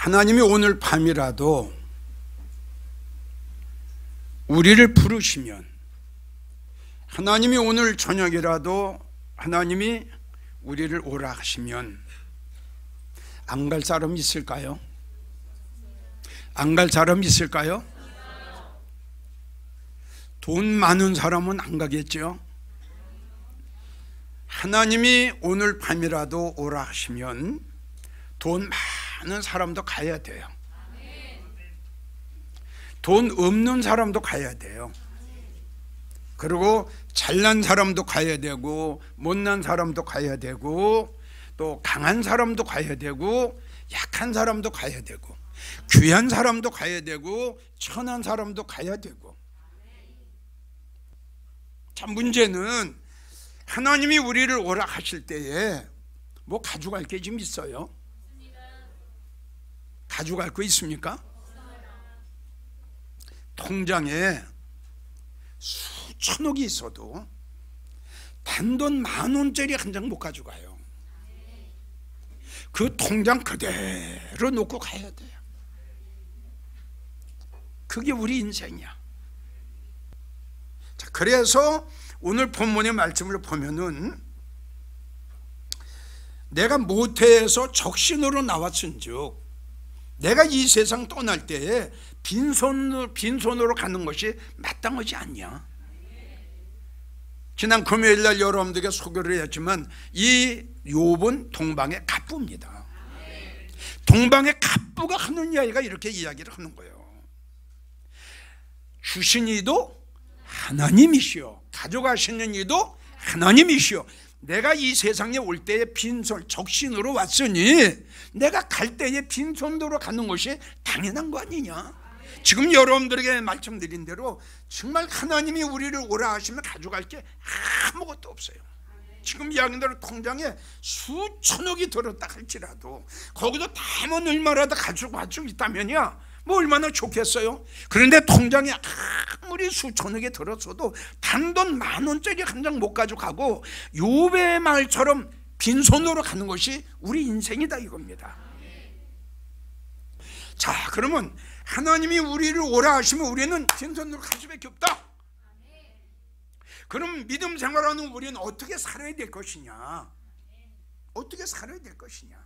하나님이 오늘 밤이라도 우리를 부르시면, 하나님이 오늘 저녁이라도 하나님이 우리를 오라 하시면 안 갈 사람 있을까요? 안 갈 사람 있을까요? 돈 많은 사람은 안 가겠죠. 하나님이 오늘 밤이라도 오라 하시면 돈 많은 사람도 가야 돼요. 돈 없는 사람도 가야 돼요. 그리고 잘난 사람도 가야 되고, 못난 사람도 가야 되고, 또 강한 사람도 가야 되고, 약한 사람도 가야 되고, 귀한 사람도 가야 되고, 천한 사람도 가야 되고. 참 문제는 하나님이 우리를 오라 하실 때에 뭐 가져갈 게 좀 있어요? 가져갈 거 있습니까? 통장에 수천억이 있어도 단돈 10,000원짜리 한 장 못 가져가요. 그 통장 그대로 놓고 가야 돼요. 그게 우리 인생이야. 자, 그래서 오늘 본문의 말씀을 보면은 내가 모태에서 적신으로 나왔은즉 내가 이 세상 떠날 때에 빈손으로 가는 것이 마땅하지 않냐. 지난 금요일날 여러분들에게 소개를 했지만 이 욥은 동방의 갑부입니다. 동방의 갑부가 하는 이야기가 이렇게 이야기를 하는 거예요. 주신 이도 하나님이시오, 가져가시는 이도 하나님이시오. 내가 이 세상에 올 때에 빈손 적신으로 왔으니 내가 갈 때에 빈손으로 가는 것이 당연한 거 아니냐. 지금 여러분들에게 말씀드린 대로 정말 하나님이 우리를 오라 하시면 가져갈 게 아무것도 없어요. 지금 이야기한 대로 통장에 수천억이 들었다 할지라도 거기서 다만 얼마라도 가지고 있다면야 뭐 얼마나 좋겠어요. 그런데 통장에 아무리 수천억이 들었어도 단돈 10,000원짜리 한 장 못 가져가고 욥의 말처럼 빈손으로 가는 것이 우리 인생이다 이겁니다. 자, 그러면 하나님이 우리를 오라 하시면 우리는 빈손으로 갈 수밖에 없다. 그럼 믿음 생활하는 우리는 어떻게 살아야 될 것이냐? 어떻게 살아야 될 것이냐?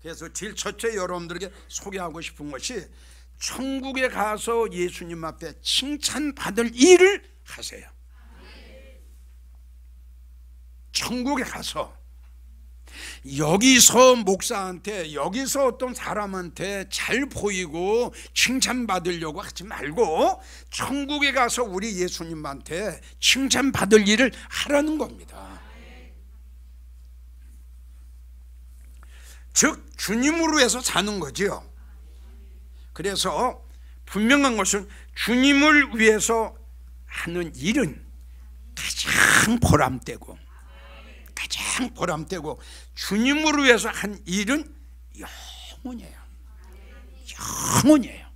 그래서 제일 첫째 여러분들에게 소개하고 싶은 것이 천국에 가서 예수님 앞에 칭찬받을 일을 하세요. 천국에 가서 여기서 목사한테, 여기서 어떤 사람한테 잘 보이고 칭찬받으려고 하지 말고 천국에 가서 우리 예수님한테 칭찬받을 일을 하라는 겁니다. 즉 주님으로 해서 사는 거지요. 그래서 분명한 것은 주님을 위해서 하는 일은 가장 보람되고 주님으로 위해서 한 일은 영원이에요. 영원이에요.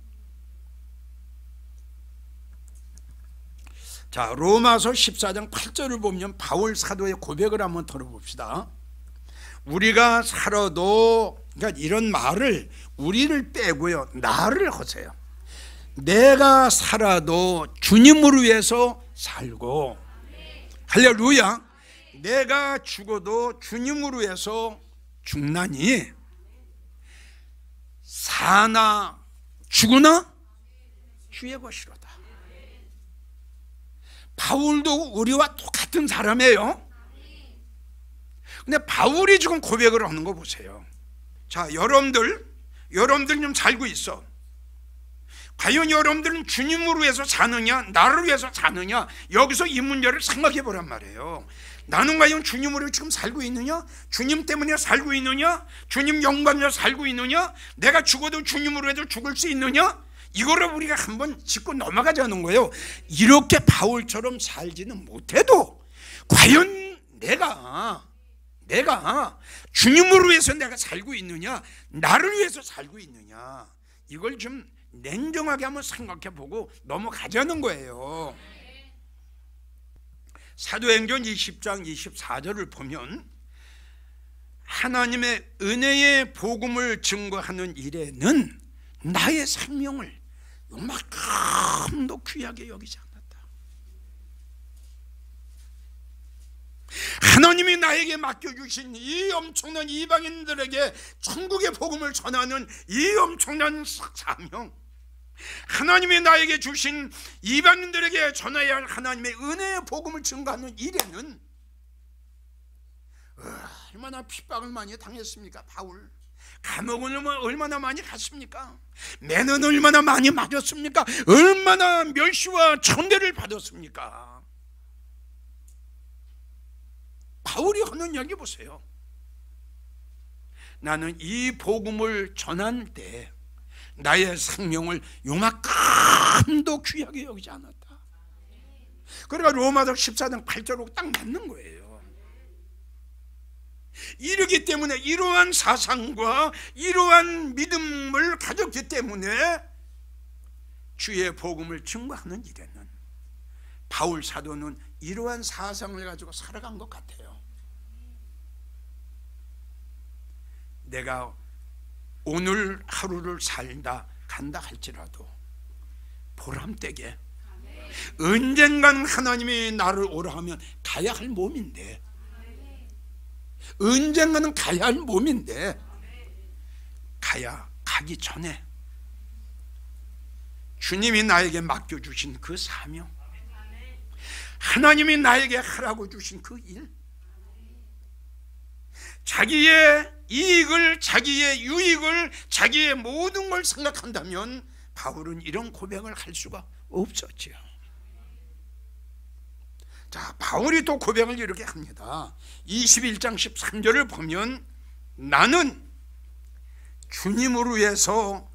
자, 로마서 14장 8절을 보면 바울 사도의 고백을 한번 들어봅시다. 우리가 살아도, 그러니까 이런 말을 우리를 빼고요, 나를 하세요. 내가 살아도 주님을 위해서 살고, 할렐루야. 내가 죽어도 주님을 위해서 죽나니 사나 죽으나 주의 것이로다. 바울도 우리와 똑같은 사람이에요. 근데 바울이 지금 고백을 하는 거 보세요. 자, 여러분들 좀 살고 있어. 과연 여러분들은 주님으로 위해서 사느냐, 나를 위해서 사느냐, 여기서 이 문제를 생각해 보란 말이에요. 나는 과연 주님으로 지금 살고 있느냐? 주님 때문에 살고 있느냐? 주님 영광으로 살고 있느냐? 내가 죽어도 주님으로 해도 죽을 수 있느냐? 이거를 우리가 한번 짚고 넘어가자는 거예요. 이렇게 바울처럼 살지는 못해도 과연 내가 주님으로 위해서 내가 살고 있느냐, 나를 위해서 살고 있느냐, 이걸 좀 냉정하게 한번 생각해 보고 넘어가자는 거예요. 사도행전 20장 24절을 보면 하나님의 은혜의 복음을 증거하는 일에는 나의 생명을 요만큼도 귀하게 여기지 않았다. 하나님이 나에게 맡겨주신 이 엄청난 이방인들에게 천국의 복음을 전하는 이 엄청난 사명, 하나님이 나에게 주신 이방인들에게 전해야 할 하나님의 은혜의 복음을 증거하는 일에는 얼마나 핍박을 많이 당했습니까? 바울 감옥을 얼마나 많이 갔습니까? 매는 얼마나 많이 맞았습니까? 얼마나 멸시와 천대를 받았습니까? 바울이 하는 이야기 보세요. 나는 이 복음을 전할 때 나의 생명을 요만큼도 귀하게 여기지 않았다. 그러니까 로마서 14장 8절로 딱 맞는 거예요. 이러기 때문에 이러한 사상과 이러한 믿음을 가졌기 때문에 주의 복음을 증거하는 일에는 바울 사도는 이러한 사상을 가지고 살아간 것 같아요. 내가 오늘 하루를 살다 간다 할지라도 보람되게 언젠간 하나님이 나를 오라 하면 가야 할 몸인데, 언젠가는 가야 할 몸인데 가기 전에 주님이 나에게 맡겨주신 그 사명, 하나님이 나에게 하라고 주신 그 일, 자기의 이익을, 자기의 유익을, 자기의 모든 걸 생각한다면 바울은 이런 고백을 할 수가 없었죠. 자, 바울이 또 고백을 이렇게 합니다. 21장 13절을 보면 나는 주님으로 위해서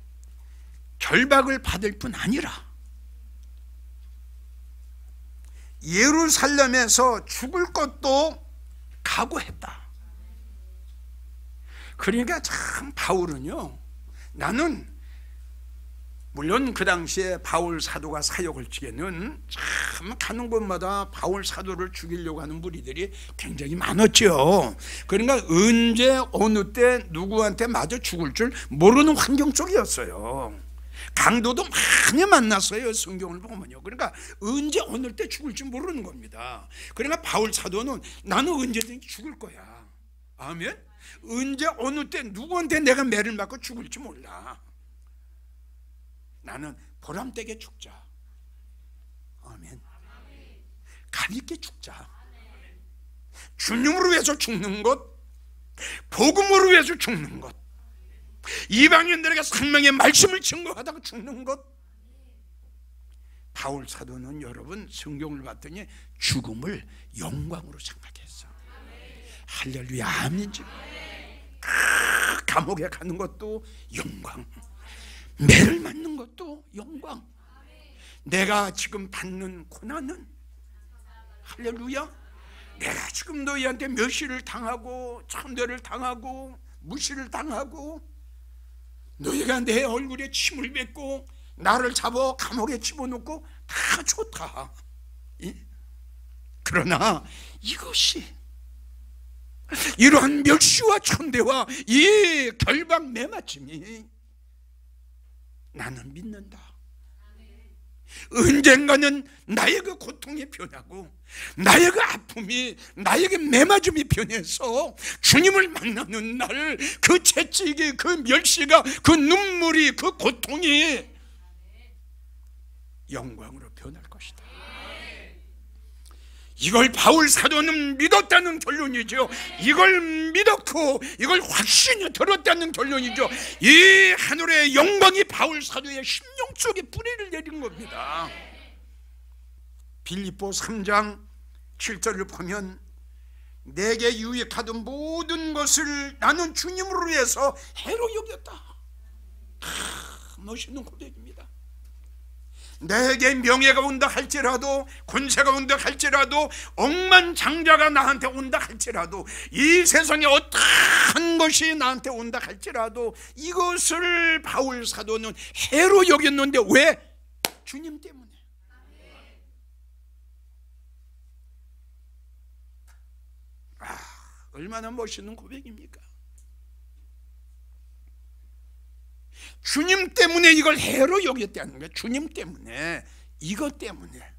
결박을 받을 뿐 아니라 예루살렘에서 죽을 것도 각오했다. 그러니까 참 바울은요, 나는 물론 그 당시에 바울 사도가 사역을 지게는 참 가는 곳마다 바울 사도를 죽이려고 하는 무리들이 굉장히 많았죠. 그러니까 언제 어느 때 누구한테 맞아 죽을 줄 모르는 환경 속이었어요. 강도도 많이 만났어요, 성경을 보면요. 그러니까 언제 어느 때 죽을지 모르는 겁니다. 그러니까 바울 사도는 나는 언제든지 죽을 거야. 아멘. 언제 어느 때 누구한테 내가 매를 맞고 죽을지 몰라. 나는 보람되게 죽자. 아멘. 가볍게 죽자. 주님으로 위해서 죽는 것, 복음으로 위해서 죽는 것, 이방인들에게 생명의 말씀을 증거하다가 죽는 것. 바울 사도는 여러분 성경을 봤더니 죽음을 영광으로 생각했어. 할렐루야, 아멘이지. 감옥에 가는 것도 영광, 매를 맞는 것도 영광, 내가 지금 받는 고난은 할렐루야, 내가 지금 너희한테 멸시를 당하고 천대를 당하고 무시를 당하고 너희가 내 얼굴에 침을 뱉고 나를 잡아 감옥에 집어넣고 다 좋다. 그러나 이것이 이러한 멸시와 천대와 이 결박 매맞음이 나는 믿는다. 언젠가는 나의 그 고통이 변하고 나의 그 아픔이, 나에게 매맞음이 변해서 주님을 만나는 날 그 채찍이, 그 멸시가, 그 눈물이, 그 고통이 영광으로 변할 것이다. 이걸 바울 사도는 믿었다는 결론이죠. 이걸 믿었고 이걸 확신이 들었다는 결론이죠. 이 하늘의 영광이 바울 사도의 심령 속에 뿌리를 내린 겁니다. 빌립보 3장 7절을 보면 내게 유익하던 모든 것을 나는 주님으로 위해서 해로 여겼다. 멋있는 고백입니다. 내게 명예가 온다 할지라도, 권세가 온다 할지라도, 억만장자가 나한테 온다 할지라도, 이 세상에 어떠한 것이 나한테 온다 할지라도 이것을 바울 사도는 해로 여겼는데 왜? 주님 때문에. 얼마나 멋있는 고백입니까? 주님 때문에 이걸 해로 여겼다는 거예요. 주님 때문에, 이것 때문에,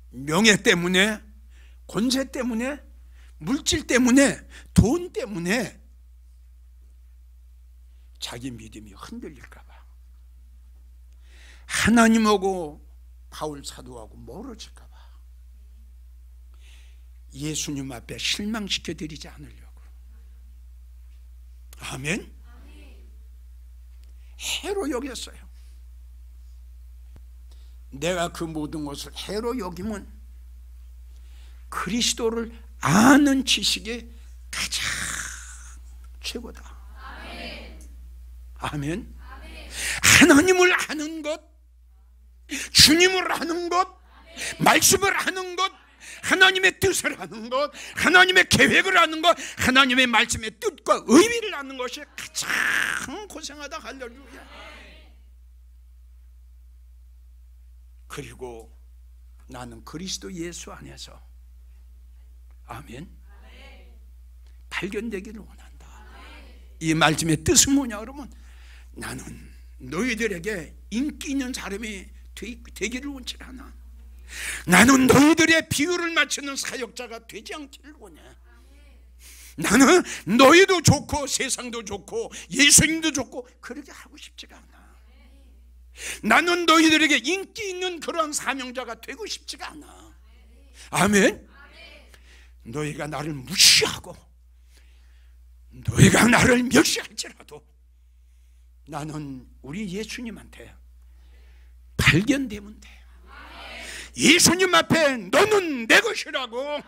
명예 때문에, 권세 때문에, 물질 때문에, 돈 때문에 자기 믿음이 흔들릴까 봐, 하나님하고 바울 사도하고 멀어질까 봐 예수님 앞에 실망시켜 드리지 않으려고. 아멘. 해로 여겼어요. 내가 그 모든 것을 해로 여기면 그리스도를 아는 지식이 가장 최고다. 아멘. 하나님을 아는 것, 주님을 아는 것, 말씀을 아는 것, 하나님의 뜻을 아는 것, 하나님의 계획을 아는 것, 하나님의 말씀의 뜻과 의미를 아는 것이 가장 고생하다. 할렐루야. 그리고 나는 그리스도 예수 안에서, 아멘, 발견되기를 원한다. 이 말씀의 뜻은 뭐냐 그러면, 나는 너희들에게 인기 있는 사람이 되기를 원치 않아. 나는 너희들의 비유를 맞추는 사역자가 되지 않기를 원해. 나는 너희도 좋고 세상도 좋고 예수님도 좋고 그렇게 하고 싶지가 않아. 나는 너희들에게 인기 있는 그런 사명자가 되고 싶지가 않아. 아멘. 너희가 나를 무시하고 너희가 나를 멸시할지라도 나는 우리 예수님한테 발견되면 돼. 예수님 앞에 너는 내 것이라고,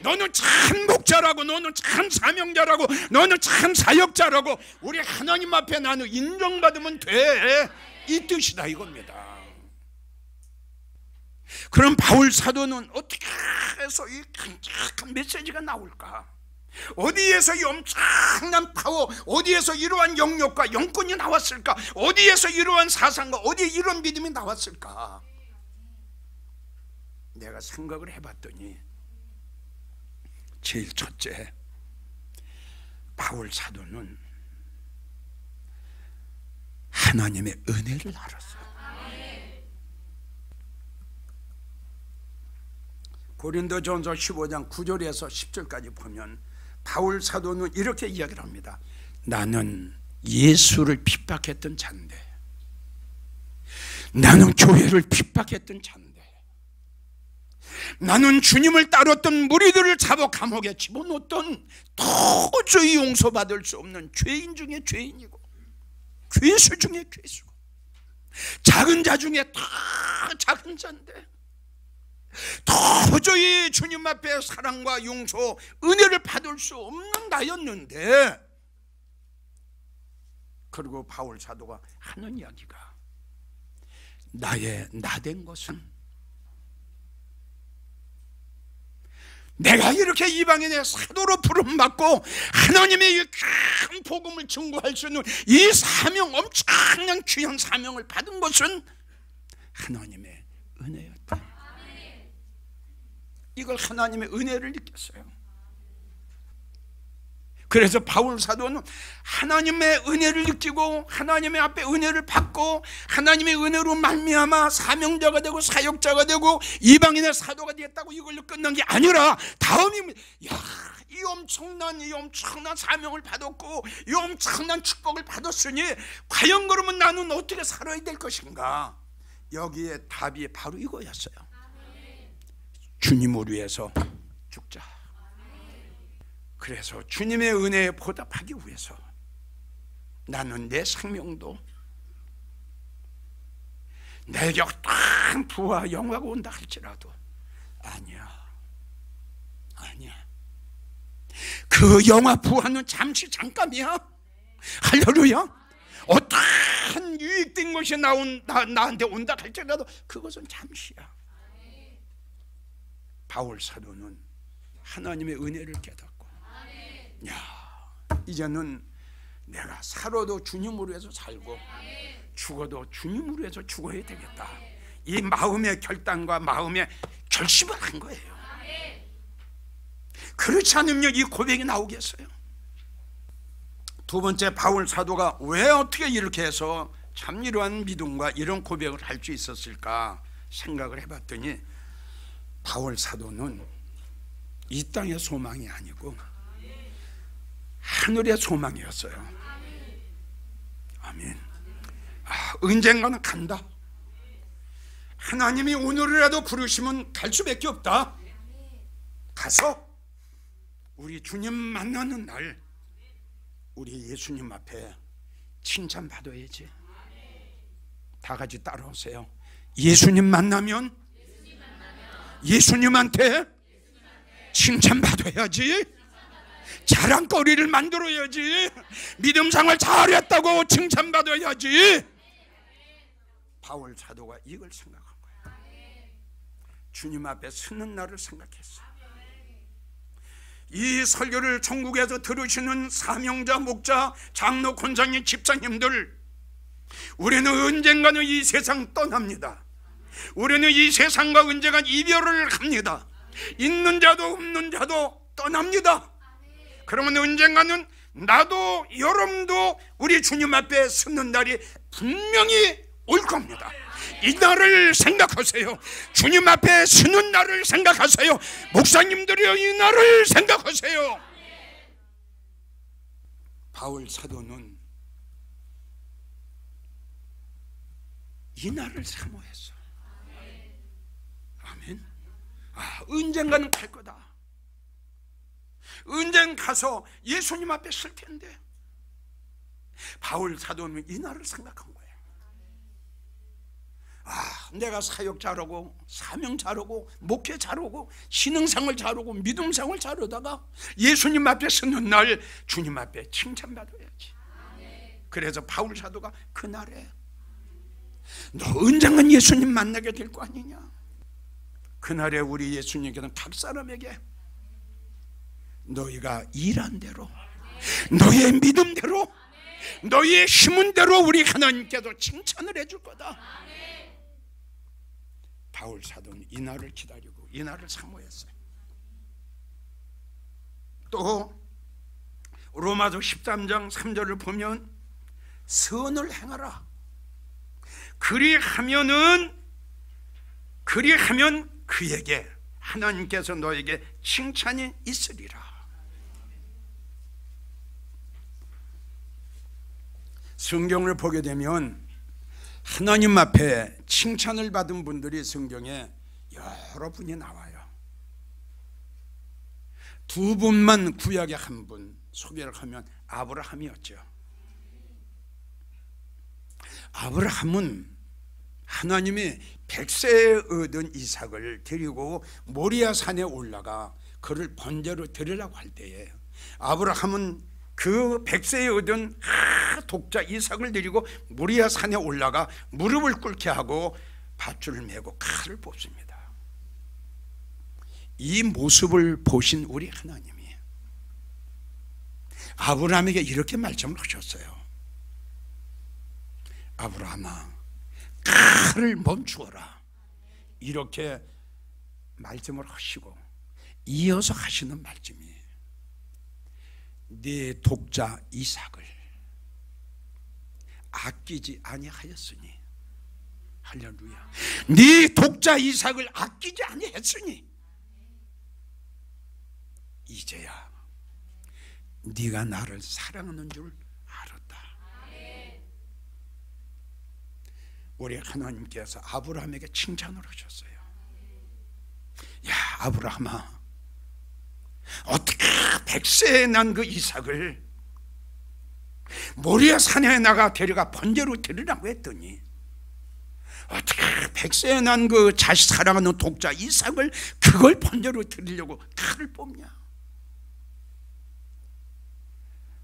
너는 참 목자라고, 너는 참 사명자라고, 너는 참 사역자라고 우리 하나님 앞에 나는 인정받으면 돼. 이 뜻이다 이겁니다. 그럼 바울 사도는 어떻게 해서 이 강력한 메시지가 나올까? 어디에서 이 엄청난 파워, 어디에서 이러한 영역과 영권이 나왔을까? 어디에서 이러한 사상과 어디에 이런 믿음이 나왔을까? 내가 생각을 해봤더니 제일 첫째, 바울 사도는 하나님의 은혜를 알았어요. 고린도전서 15장 9절에서 10절까지 보면 바울 사도는 이렇게 이야기를 합니다. 나는 예수를 핍박했던 자인데, 나는 교회를 핍박했던 자인데, 나는 주님을 따랐던 무리들을 잡아 감옥에 집어넣었던 도저히 용서받을 수 없는 죄인 중에 죄인이고 괴수 중에 괴수고 작은 자 중에 다 작은 자인데 도저히 주님 앞에 사랑과 용서, 은혜를 받을 수 없는 나였는데, 그리고 바울 사도가 하는 이야기가, 나의 나된 것은 내가 이렇게 이방인의 사도로 부름받고 하나님의 이 큰 복음을 증거할 수 있는 이 사명, 엄청난 귀한 사명을 받은 것은 하나님의 은혜였다. 이걸 하나님의 은혜를 느꼈어요. 그래서 바울 사도는 하나님의 은혜를 느끼고 하나님의 앞에 은혜를 받고 하나님의 은혜로 말미암아 사명자가 되고 사역자가 되고 이방인의 사도가 되었다고 이걸로 끝난 게 아니라 다음이, 이 엄청난 사명을 받았고 이 엄청난 축복을 받았으니 과연 그러면 나는 어떻게 살아야 될 것인가? 여기에 답이 바로 이거였어요. 주님을 위해서 죽자. 그래서 주님의 은혜에 보답하기 위해서 나는 내 생명도 내게 어떠한 부와 영화가 온다 할지라도 아니야. 그 영화 부와는 잠시 잠깐이야. 할렐루야. 어떠한 유익된 것이 나한테 온다 할지라도 그것은 잠시야. 바울 사도는 하나님의 은혜를 깨닫고, 이제는 내가 살아도 주님으로 해서 살고 죽어도 주님으로 해서 죽어야 되겠다. 이 마음의 결단과 마음의 결심을 한 거예요. 그렇지 않으면 이 고백이 나오겠어요? 두 번째, 바울 사도가 왜 어떻게 이렇게 해서 참 이러한 믿음과 이런 고백을 할 수 있었을까 생각을 해봤더니, 바울 사도는 이 땅의 소망이 아니고 하늘의 소망이었어요. 아멘. 언젠가는 간다. 하나님이 오늘이라도 부르시면 갈 수밖에 없다. 가서 우리 주님 만나는 날 우리 예수님 앞에 칭찬받아야지. 다 같이 따라오세요. 예수님 만나면 예수님한테 칭찬받아야지. 자랑거리를 만들어야지. 믿음생활 잘했다고 칭찬받아야지. 바울 사도가 이걸 생각한 거예요. 주님 앞에 서는 날을 생각했어요. 이 설교를 전국에서 들으시는 사명자, 목자, 장로, 권장님, 집사님들, 우리는 언젠가는 이 세상 떠납니다. 우리는 이 세상과 언젠가 이별을 합니다. 있는 자도 없는 자도 떠납니다. 그러면 언젠가는 나도 여러분도 우리 주님 앞에 서는 날이 분명히 올 겁니다. 이 날을 생각하세요. 주님 앞에 서는 날을 생각하세요. 목사님들이여, 이 날을 생각하세요. 바울 사도는 이 날을 사모했어. 아멘. 언젠가는 갈 거다. 언젠 가서 예수님 앞에 설 텐데. 바울 사도는 이 날을 생각한 거예요. 내가 사역 잘하고 사명 잘하고 목회 잘하고 신앙생활 잘하고 믿음생활 잘하다가 예수님 앞에 서는 날 주님 앞에 칭찬받아야지. 그래서 바울 사도가 그날에 너 언젠간 예수님 만나게 될 거 아니냐. 그날에 우리 예수님께서는 각 사람에게 너희가 일한 대로, 너희의 믿음대로, 너희의 힘은 대로 우리 하나님께서 칭찬을 해줄 거다. 바울 사도는 이 날을 기다리고 이 날을 사모했어요. 또 로마서 13장 3절을 보면 선을 행하라. 그리하면 그에게 하나님께서 너에게 칭찬이 있으리라. 성경을 보게 되면 하나님 앞에 칭찬을 받은 분들이 성경에 여러 분이 나와요. 두 분만 구약에 한 분 소개를 하면 아브라함이었죠. 아브라함은 하나님이 100세에 얻은 이삭을 데리고 모리아 산에 올라가 그를 번제로 드리려고 할 때에 아브라함은 그 100세에 얻은 독자 이삭을 데리고 모리아 산에 올라가 무릎을 꿇게 하고 밧줄을 메고 칼을 뽑습니다. 이 모습을 보신 우리 하나님이 아브라함에게 이렇게 말씀을 하셨어요. 아브라함아, 칼을 멈추어라. 이렇게 말씀을 하시고 이어서 하시는 말씀이 네 독자 이삭을 아끼지 아니하였으니, 할렐루야, 네 독자 이삭을 아끼지 아니했으니 이제야 네가 나를 사랑하는 줄 알았다. 우리 하나님께서 아브라함에게 칭찬을 하셨어요. 야 아브라함아, 어떻게 100세에 난 그 이삭을 모리아 산에 나가 데려가 번제로 드리라고 했더니 어떻게 100세에 난 그 자식 사랑하는 독자 이삭을 그걸 번제로 드리려고 칼을 뽑냐.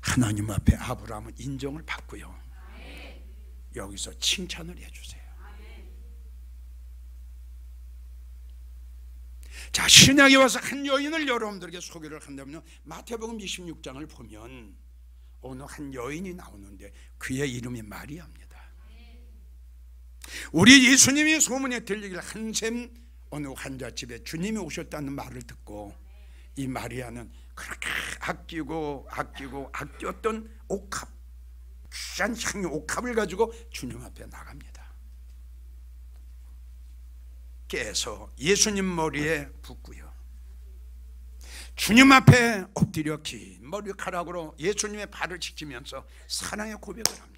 하나님 앞에 아브라함은 인정을 받고요, 여기서 칭찬을 해주세요. 자, 신약에 와서 한 여인을 여러분들에게 소개를 한다면 마태복음 26장을 보면 어느 한 여인이 나오는데 그의 이름이 마리아입니다. 우리 예수님이 소문에 들리길 한샘 어느 환자집에 주님이 오셨다는 말을 듣고 이 마리아는 그렇게 아꼈던 옥합, 귀한 향유 옥합을 가지고 주님 앞에 나갑니다. 깨서 예수님 머리에 붓고요, 주님 앞에 엎드려 긴 머리카락으로 예수님의 발을 지키면서 사랑의 고백을 합니다.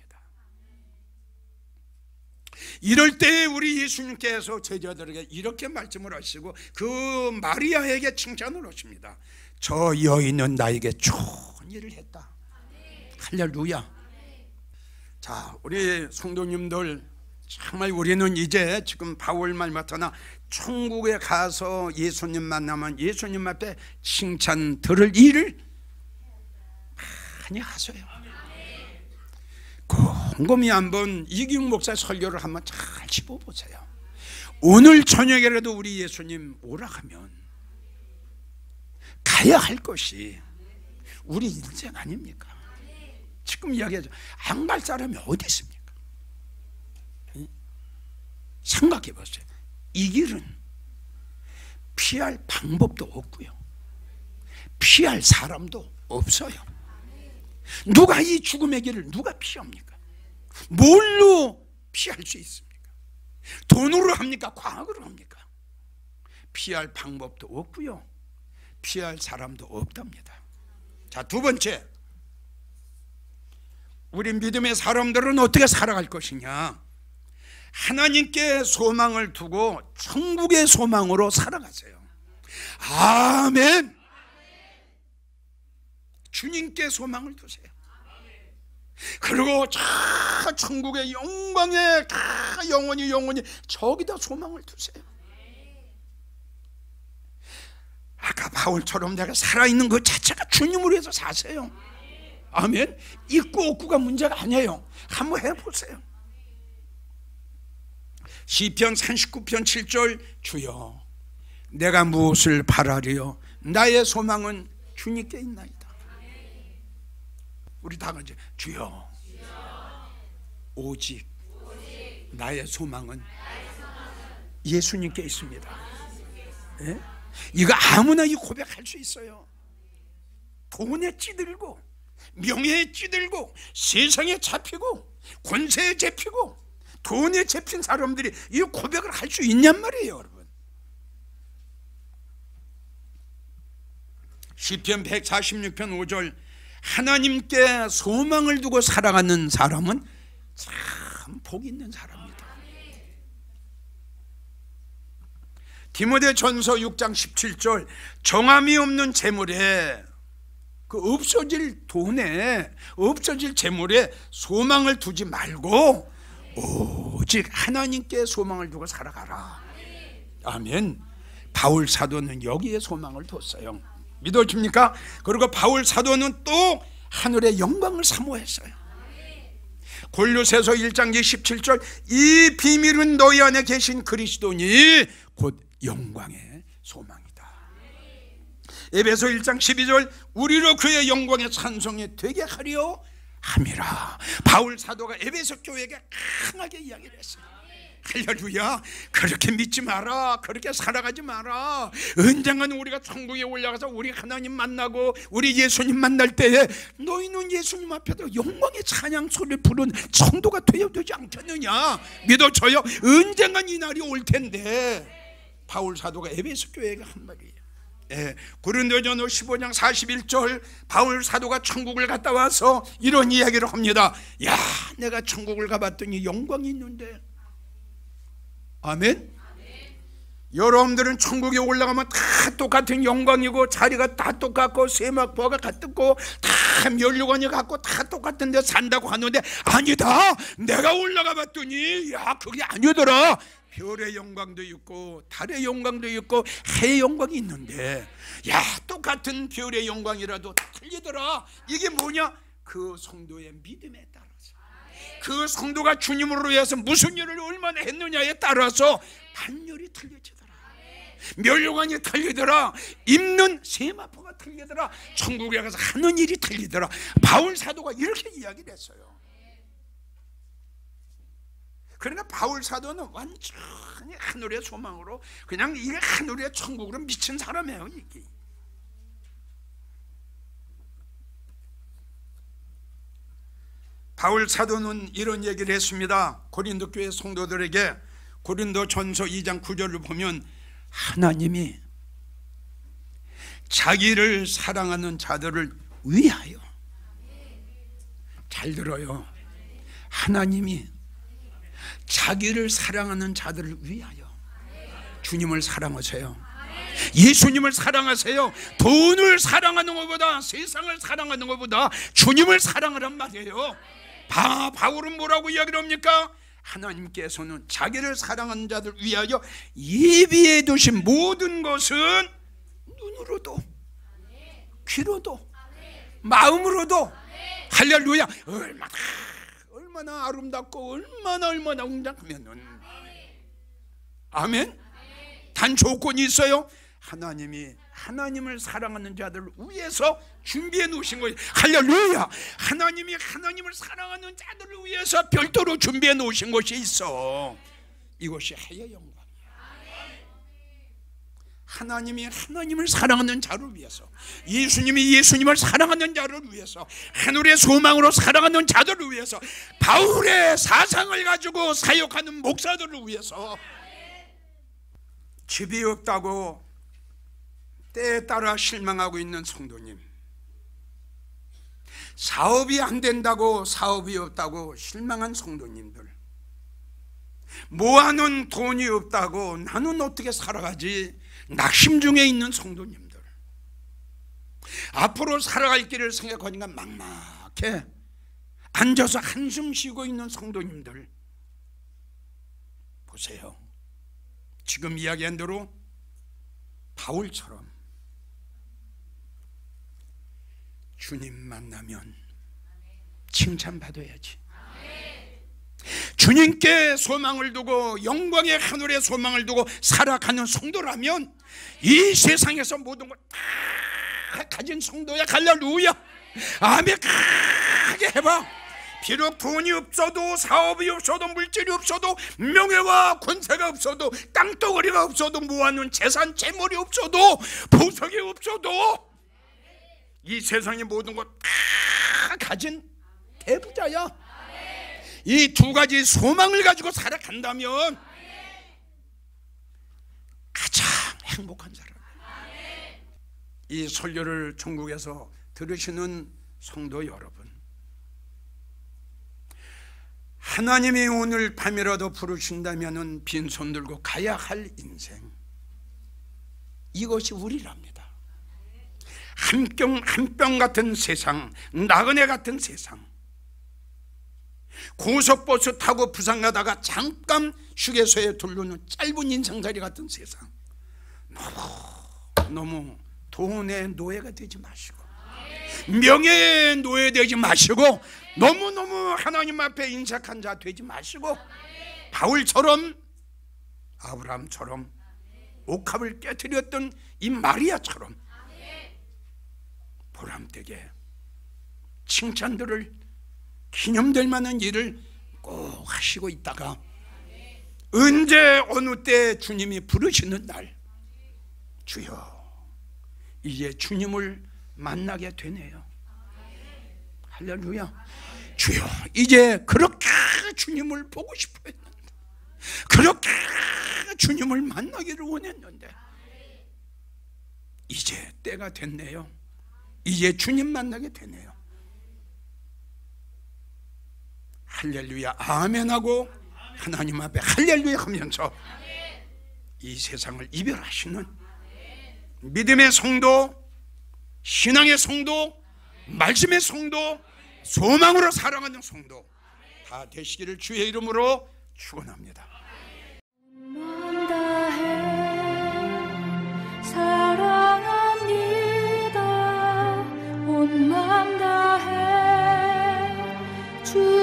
이럴 때 우리 예수님께서 제자들에게 이렇게 말씀을 하시고 그 마리아에게 칭찬을 하십니다. 저 여인은 나에게 좋은 일을 했다. 할렐루야. 자, 우리 성도님들, 정말 우리는 이제 지금 바울 말 맡아나 천국에 가서 예수님 만나면 예수님 앞에 칭찬 들을 일을 많이 하세요. 곰곰이 한번 이기웅 목사 설교를 한번 잘 짚어보세요. 오늘 저녁에라도 우리 예수님 오라 하면 가야 할 것이 우리 인생 아닙니까? 지금 이야기하죠. 안 갈 사람이 어디 있습니까? 생각해 보세요. 이 길은 피할 방법도 없고요, 피할 사람도 없어요. 누가 이 죽음의 길을 누가 피합니까? 뭘로 피할 수 있습니까? 돈으로 합니까? 과학으로 합니까? 피할 방법도 없고요, 피할 사람도 없답니다. 자, 두 번째, 우리 믿음의 사람들은 어떻게 살아갈 것이냐? 하나님께 소망을 두고 천국의 소망으로 살아가세요. 아멘. 주님께 소망을 두세요. 그리고 저 천국의 영광에 영원히 저기다 소망을 두세요. 아까 바울처럼 내가 살아있는 그 자체가 주님을 위해서 사세요. 아멘. 있고 없고가 문제가 아니에요. 한번 해보세요. 시편 39편 7절, 주여 내가 무엇을 바라리요? 나의 소망은 주님께 있나이다. 우리 다 같이 주여 오직 나의 소망은 예수님께 있습니다. 예? 이거 아무나 이 고백할 수 있어요. 돈에 찌들고 명예에 찌들고 세상에 잡히고 권세에 잡히고 돈에 잡힌 사람들이 이 고백을 할 수 있냔 말이에요, 여러분. 시편 146편 5절, 하나님께 소망을 두고 살아가는 사람은 참 복 있는 사람입니다. 디모데전서 6장 17절, 정함이 없는 재물에, 그 없어질 돈에, 없어질 재물에 소망을 두지 말고 오직 하나님께 소망을 두고 살아가라. 아멘. 바울 사도는 여기에 소망을 뒀어요. 믿어집니까? 그리고 바울 사도는 또 하늘의 영광을 사모했어요. 골로새서 1장 27절, 이 비밀은 너희 안에 계신 그리스도니 곧 영광의 소망이다. 에베소 1장 12절, 우리로 그의 영광의 찬송이 되게 하려 함이라. 바울 사도가 에베소 교회에게 강하게 이야기를 했어요. 할렐루야. 그렇게 믿지 마라. 그렇게 살아가지 마라. 언젠가는 우리가 천국에 올라가서 우리 하나님 만나고 우리 예수님 만날 때에 너희는 예수님 앞에서 영광의 찬양 소리를 부르는 성도가 되어야 되지 않겠느냐. 믿어져요. 언젠간 이 날이 올 텐데 바울 사도가 에베소 교회에게 한 말이에요. 고린도전서 15장 41절, 바울 사도가 천국을 갔다 와서 이런 이야기를 합니다. 야, 내가 천국을 가봤더니 영광이 있는데. 아멘. 여러분들은 천국에 올라가면 다 똑같은 영광이고 자리가 다 똑같고 세마포가 같고 다 면류관이 같고 다 똑같은 데 산다고 하는데 아니다. 내가 올라가 봤더니 야, 그게 아니더라. 별의 영광도 있고 달의 영광도 있고 해의 영광이 있는데, 야, 똑같은 별의 영광이라도 틀리더라. 이게 뭐냐? 그 성도의 믿음에 따라서, 그 성도가 주님으로 위해서 무슨 일을 얼마나 했느냐에 따라서 반열이 틀려지더라. 면류관이 틀리더라. 입는 세마포가 틀리더라. 천국에 가서 하는 일이 틀리더라. 바울 사도가 이렇게 이야기를 했어요. 그러니까 바울 사도는 완전히 하늘의 소망으로, 그냥 이게 하늘의 천국으로 미친 사람이에요. 이게 바울 사도는 이런 얘기를 했습니다. 고린도 교회 성도들에게 고린도전서 2장 9절을 보면 하나님이 자기를 사랑하는 자들을 위하여, 잘 들어요, 하나님이 자기를 사랑하는 자들을 위하여, 주님을 사랑하세요. 예수님을 사랑하세요. 돈을 사랑하는 것보다, 세상을 사랑하는 것보다 주님을 사랑하란 말이에요. 바울은 뭐라고 이야기를 합니까? 하나님께서는 자기를 사랑하는 자들 위하여 예비해 두신 모든 것은 눈으로도 귀로도 마음으로도, 할렐루야, 얼마나 아름답고 얼마나 웅장하면은, 아멘. 단 조건이 있어요. 하나님이 하나님을 사랑하는 자들을 위해서 준비해 놓으신 거예요. 할렐루야. 하나님이 하나님을 사랑하는 자들을 위해서 별도로 준비해 놓으신 것이 있어. 이것이 해의 영광이야. 하나님이 하나님을 사랑하는 자를 위해서, 예수님이 예수님을 사랑하는 자를 위해서, 하늘의 소망으로 사랑하는 자들을 위해서, 바울의 사상을 가지고 사역하는 목사들을 위해서, 집이 없다고 때에 따라 실망하고 있는 성도님, 사업이 안 된다고, 사업이 없다고 실망한 성도님들, 모아놓은 돈이 없다고 나는 어떻게 살아가지 낙심 중에 있는 성도님들, 앞으로 살아갈 길을 생각하니까 막막해 앉아서 한숨 쉬고 있는 성도님들 보세요. 지금 이야기한 대로 바울처럼 주님 만나면 칭찬받아야지. 주님께 소망을 두고, 영광의 하늘의 소망을 두고 살아가는 성도라면 이 세상에서 모든 걸 다 가진 성도야. 할렐루야. 아멘. 크게 해봐. 비록 돈이 없어도, 사업이 없어도, 물질이 없어도, 명예와 권세가 없어도, 땅덩어리가 없어도, 모아놓은 재산 재물이 없어도, 보석이 없어도, 이 세상의 모든 것 다 가진 대부자야. 이 두 가지 소망을 가지고 살아간다면 가장 행복한 사람. 이 설교를 전국에서 들으시는 성도 여러분, 하나님이 오늘 밤이라도 부르신다면 빈손 들고 가야 할 인생, 이것이 우리랍니다. 한 뼘 같은 세상, 나그네 같은 세상, 고속버스 타고 부산 가다가 잠깐 휴게소에 들르는 짧은 인생살이 같은 세상, 너무 돈의 노예가 되지 마시고, 명예의 노예되지 마시고, 너무너무 하나님 앞에 인색한 자 되지 마시고, 바울처럼, 아브라함처럼, 옥합을 깨뜨렸던 이 마리아처럼 보람되게 칭찬들을, 기념될 만한 일을 꼭 하시고 있다가 언제 어느 때 주님이 부르시는 날, 주여 이제 주님을 만나게 되네요. 할렐루야. 주여 이제 그렇게 주님을 보고 싶어 했는데, 그렇게 주님을 만나기를 원했는데 이제 때가 됐네요. 이제 주님 만나게 되네요. 할렐루야 아멘하고 하나님 앞에 할렐루야 하면서 이 세상을 이별하시는 믿음의 성도, 신앙의 성도, 말씀의 성도, 소망으로 살아가는 성도 다 되시기를 주의 이름으로 축원합니다. 사랑합니다. 온 마음 다해 주